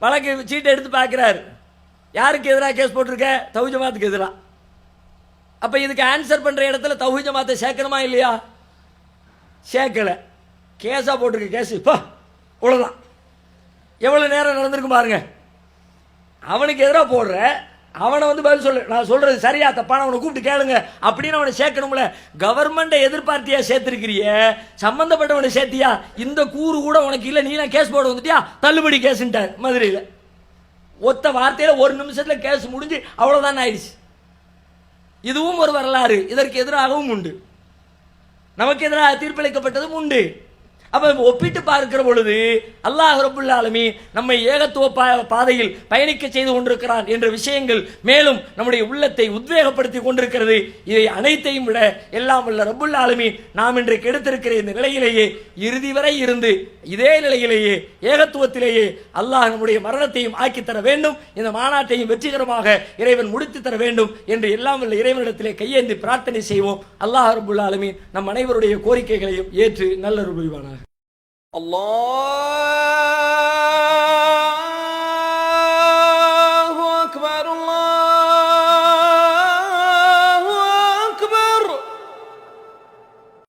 வழக்கு சீட்டை எடுத்து பார்க்கிறார், யாருக்கு எதிராக கேஸ் போட்டிருக்க? தௌஹீத் ஜமாத்துக்கு எதிராக. அப்ப இதுக்கு ஆன்சர் பண்ற இடத்துல தௌஹீத் ஜமாத்தை சேர்க்கணுமா இல்லையா? சேர்க்கல. கேஸா போட்டிருக்க கேஸ் இப்போ அவ்வளவுதான். எவ்வளவு நேரம் நடந்திருக்கும் பாருங்க. அவனுக்கு எதிராக போடுற, அவனை வந்து பதில் சொல்லு, நான் சொல்றது சரியா தப்பான அவனை கூப்பிட்டு கேளுங்க அப்படின்னு அவனை சேர்க்கணும்ல. கவர்மெண்ட்டை எதிர்பார்த்தியா சேர்த்திருக்கிறிய, சம்பந்தப்பட்டவனை சேர்த்தியா? இந்த கூறு கூட உனக்கு இல்லை, நீலாம் கேஸ் போட வந்துட்டியா, தள்ளுபடி கேஸ்ன்ட்டார் மதுரையில். ஒத்த வார்த்தையில் ஒரு நிமிஷத்துல கேஸ் முடிஞ்சு அவ்வளவுதான் ஆயிடுச்சு. இதுவும் ஒரு வரலாறு. இதற்கு எதிராகவும் உண்டு, நமக்கு எதிராக தீர்ப்பளிக்கப்பட்டதும் உண்டு. அப்ப ஒப்பிட்டு பார்க்கிற பொழுது அல்லாஹ் ரப்புல் ஆலமீன் நம்மை ஏகத்துவ பாதையில் பயணிக்க செய்து கொண்டிருக்கிறான் என்ற விஷயங்கள் மேலும் நம்முடைய உள்ளத்தை உத்வேகப்படுத்தி கொண்டிருக்கிறது. இதை அனைத்தையும் விட எல்லாம் வல்ல ரப்புல் ஆலமீன் நாம் இன்றைக்கு எடுத்திருக்கிற இந்த நிலையிலேயே இறுதி வரை இருந்து இதே நிலையிலேயே ஏகத்துவத்திலேயே அல்லாஹ் நம்முடைய மரணத்தையும் ஆக்கித்தர வேண்டும், இந்த மாநாட்டையும் வெற்றிகரமாக இறைவன் முடித்து தர வேண்டும் என்று எல்லாம் வல்ல இறைவனிடத்திலே கையேந்தி பிரார்த்தனை செய்வோம். அல்லாஹ் ரப்புல் ஆலமீன் நம் அனைவருடைய கோரிக்கைகளையும் ஏற்று நல்லருள் புரிவானாக. Allah